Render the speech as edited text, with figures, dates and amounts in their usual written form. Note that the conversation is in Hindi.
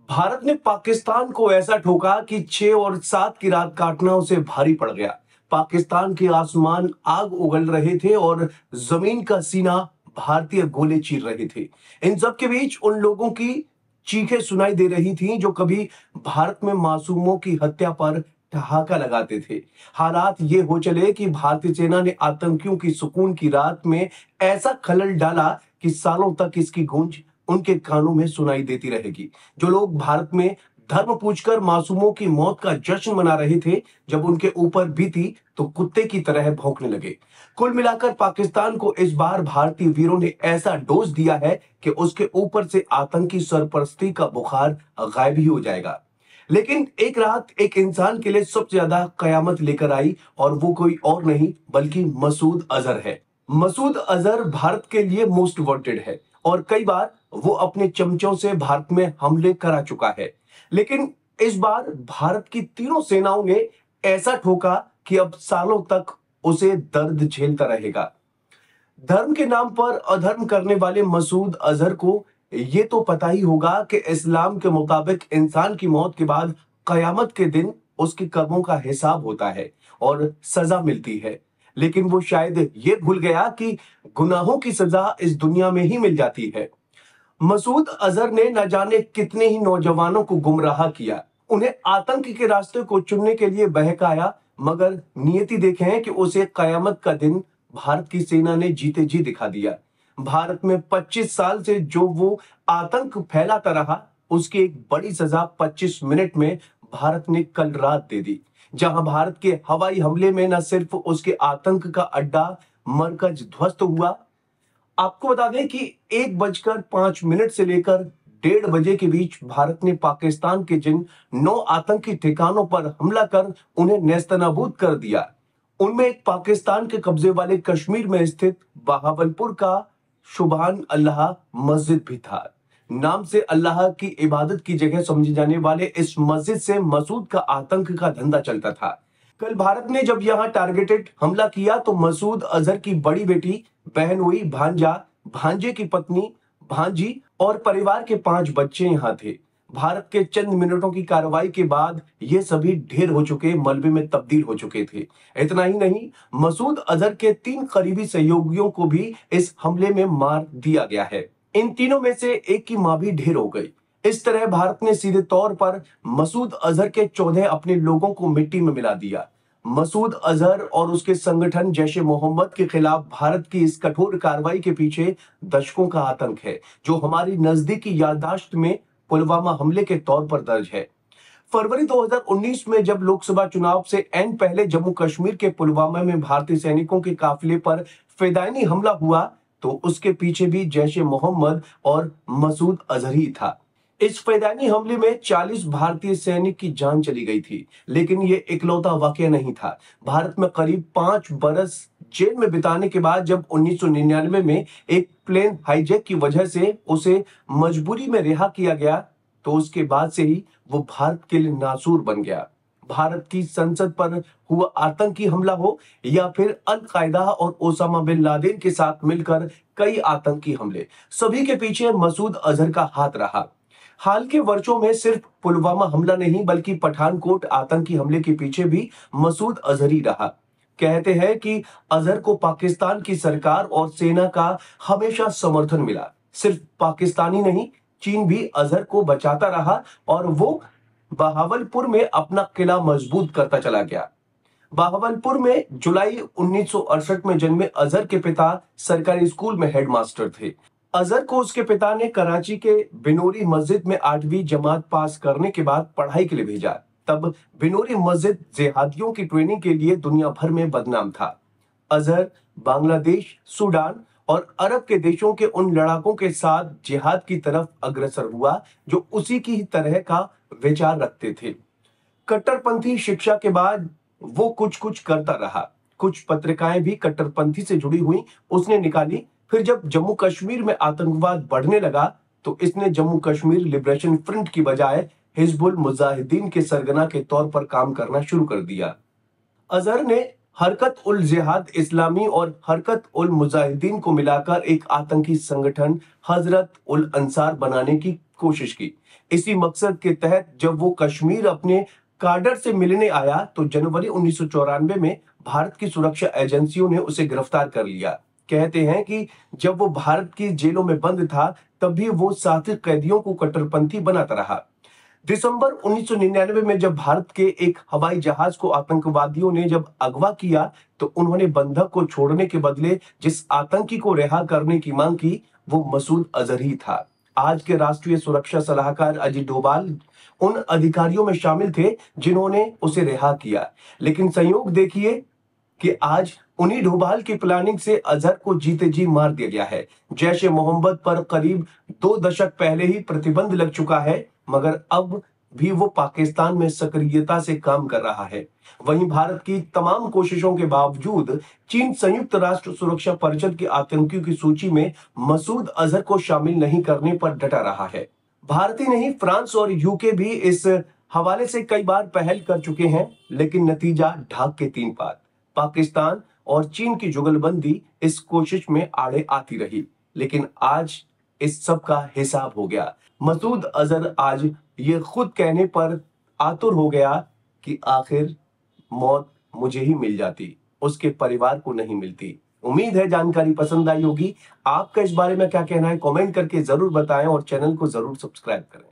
भारत ने पाकिस्तान को ऐसा ठोका कि 6 और 7 की रात काटना उसे भारी पड़ गया। पाकिस्तान के आसमान आग उगल रहे थे और जमीन का सीना भारतीय गोले चीर रहे थे। इन सब के बीच उन लोगों की चीखें सुनाई दे रही थीं जो कभी भारत में मासूमों की हत्या पर ठहाका लगाते थे। हालात ये हो चले कि भारतीय सेना ने आतंकियों की सुकून की रात में ऐसा खलल डाला कि सालों तक इसकी गूंज उनके कानों में सुनाई देती रहेगी। जो लोग भारत में धर्म पूछकर मासूमों की मौत का जश्न मना रहे थे, जब उनके ऊपर बीती तो कुत्ते की तरह भौंकने लगे। कुल मिलाकर पाकिस्तान को इस बार भारतीय वीरों ने ऐसा डोज दिया है कि उसके ऊपर से आतंकी सरपरस्ती का बुखार गायब ही हो जाएगा। लेकिन एक रात एक इंसान के लिए सबसे ज्यादा कयामत लेकर आई, और वो कोई और नहीं बल्कि मसूद अजहर है। मसूद अजहर भारत के लिए मोस्ट वांटेड है और कई बार वो अपने चमचों से भारत में हमले करा चुका है। लेकिन इस बार भारत की तीनों सेनाओं ने ऐसा ठोका कि अब सालों तक उसे दर्द झेलता रहेगा। धर्म के नाम पर अधर्म करने वाले मसूद अजहर को ये तो पता ही होगा कि इस्लाम के मुताबिक इंसान की मौत के बाद कयामत के दिन उसके कर्मों का हिसाब होता है और सजा मिलती है। लेकिन वो शायद ये भूल गया कि गुनाहों की सजा इस दुनिया में ही मिल जाती है। मसूद अजहर ने न जाने कितने ही नौजवानों को गुमराह किया, उन्हें आतंक के रास्ते को चुनने के लिए बहकाया, मगर नियति देखें कि उसे कयामत का दिन भारत की सेना ने जीते जी दिखा दिया। भारत में 25 साल से जो वो आतंक फैलाता रहा, उसकी एक बड़ी सजा 25 मिनट में भारत ने कल रात दे दी, जहां भारत के हवाई हमले में न सिर्फ उसके आतंक का अड्डा मरकज ध्वस्त हुआ। आपको बता दें कि 1:05 से लेकर 1:30 के बीच भारत ने पाकिस्तान के जिन 9 आतंकी ठिकानों पर हमला कर उन्हें नेस्तनाबूद कर दिया, उनमें एक पाकिस्तान के कब्जे वाले कश्मीर में स्थित बहावलपुर का सुभान अल्लाह मस्जिद भी था। नाम से अल्लाह की इबादत की जगह समझे जाने वाले इस मस्जिद से मसूद का आतंक का धंधा चलता था। कल भारत ने जब यहां टारगेटेड हमला किया तो मसूद अजहर की बड़ी बेटी, बहनोई, भांजा, भांजे की पत्नी, भांजी और परिवार के 5 बच्चे यहां थे। भारत के चंद मिनटों की कार्रवाई के बाद ये सभी ढेर हो चुके मलबे में तब्दील हो चुके थे। इतना ही नहीं, मसूद अजहर के 3 करीबी सहयोगियों को भी इस हमले में मार दिया गया है। इन तीनों में से एक की मां भी ढेर हो गई। इस तरह भारत ने सीधे तौर पर मसूद अजहर के 14 अपने लोगों को मिट्टी में मिला दिया। मसूद अजहर और उसके संगठन जैश ए मोहम्मद के खिलाफ भारत की इस कठोर कार्रवाई के पीछे दशकों का आतंक है, जो हमारी नजदीकी याददाश्त में पुलवामा हमले के तौर पर दर्ज है। फरवरी 2019 में जब लोकसभा चुनाव से ऐन पहले जम्मू कश्मीर के पुलवामा में भारतीय सैनिकों के काफिले पर फिदायनी हमला हुआ, तो उसके पीछे भी जैश ए मोहम्मद और मसूद अजहर ही था। इस फिदायनी हमले में 40 भारतीय सैनिक की जान चली गई थी, लेकिन ये इकलौता वाकया नहीं था। भारत में करीब 5 बरस जेल में बिताने के बाद जब 1999 में एक प्लेन हाईजैक की वजह से उसे मजबूरी में रिहा किया गया, तो उसके बाद से ही वो भारत के लिए नासूर बन गया। भारत की संसद पर हुआ आतंकी हमला हो या फिर अल कायदा और ओसामा बिन लादेन के साथ मिलकर कई आतंकी हमले, सभी के पीछे मसूद अजहर का हाथ रहा। हाल के वर्षों में सिर्फ पुलवामा हमला नहीं बल्कि पठानकोट आतंकी हमले के पीछे भी मसूद अजहर ही रहा। कहते हैं कि अजहर को पाकिस्तान की सरकार और सेना का हमेशा समर्थन मिला। सिर्फ पाकिस्तानी नहीं, चीन भी अजहर को बचाता रहा और वो बहावलपुर में अपना किला मजबूत करता चला गया। बहावलपुर में जुलाई 1968 में जन्मे अजहर के पिता सरकारी स्कूल में हेडमास्टर थे। अजहर को उसके पिता ने कराची के बिनोरी मस्जिद में 8वीं जमात पास करने के बाद पढ़ाई के लिए भेजा। तब बिनोरी मस्जिद जिहादियों की ट्रेनिंग के लिए दुनिया भर में बदनाम था। अजहर बांग्लादेश, सूडान और अरब के देशों के उन लड़ाकों के साथ जिहाद की तरफ अग्रसर हुआ जो उसी की तरह का विचार रखते थे। कट्टरपंथी शिक्षा के बाद वो कुछ कुछ करता रहा। कुछ पत्रिकाएं भी कट्टरपंथी से जुड़ी हुई उसने निकाली। फिर जब जम्मू कश्मीर में आतंकवाद बढ़ने लगा तो इसने जम्मू कश्मीर लिबरेशन फ्रंट की बजाय हिजबुल मुजाहिदीन के सरगना के तौर पर काम करना शुरू कर दिया। अजहर ने हरकत उल जिहाद इस्लामी और हरकत उल मुजाहिदीन को मिलाकर एक आतंकी संगठन हजरत उल अंसार बनाने की कोशिश की। इसी मकसद के तहत जब वो कश्मीर अपने काडर से मिलने आया तो जनवरी 1994 में भारत की सुरक्षा एजेंसियों ने उसे गिरफ्तार कर लिया। कहते हैं कि जब वो भारत की जेलों में बंद था तब भी वो साथी कैदियों को कट्टरपंथी बनाता रहा। दिसंबर 1999 में जब भारत के एक हवाई जहाज को आतंकवादियों ने जब अगवा किया तो उन्होंने बंधक को छोड़ने के बदले जिस आतंकी को रिहा करने की मांग की वो मसूद अजहर ही था। आज के राष्ट्रीय सुरक्षा सलाहकार अजित डोभाल उन अधिकारियों में शामिल थे जिन्होंने उसे रिहा किया। लेकिन संयोग देखिए कि आज उन्हीं डोभाल की प्लानिंग से अजहर को जीते जी मार दिया गया है। जैश ए मोहम्मद पर करीब 2 दशक पहले ही प्रतिबंध लग चुका है, मगर अब भी वो पाकिस्तान में सक्रियता से काम कर रहा है। वहीं भारत की तमाम कोशिशों के बावजूद चीन संयुक्त राष्ट्र सुरक्षा परिषद के आतंकियों की सूची में मसूद अजहर को शामिल नहीं करने पर डटा रहा है। भारत ही नहीं, फ्रांस और यूके भी इस हवाले से कई बार पहल कर चुके हैं, लेकिन नतीजा ढाक के 3 पात। पाकिस्तान और चीन की जुगलबंदी इस कोशिश में आड़े आती रही, लेकिन आज इस सब का हिसाब हो गया। मसूद अजहर आज ये खुद कहने पर आतुर हो गया कि आखिर मौत मुझे ही मिल जाती, उसके परिवार को नहीं मिलती। उम्मीद है जानकारी पसंद आई होगी। आपका इस बारे में क्या कहना है कमेंट करके जरूर बताएं और चैनल को जरूर सब्सक्राइब करें।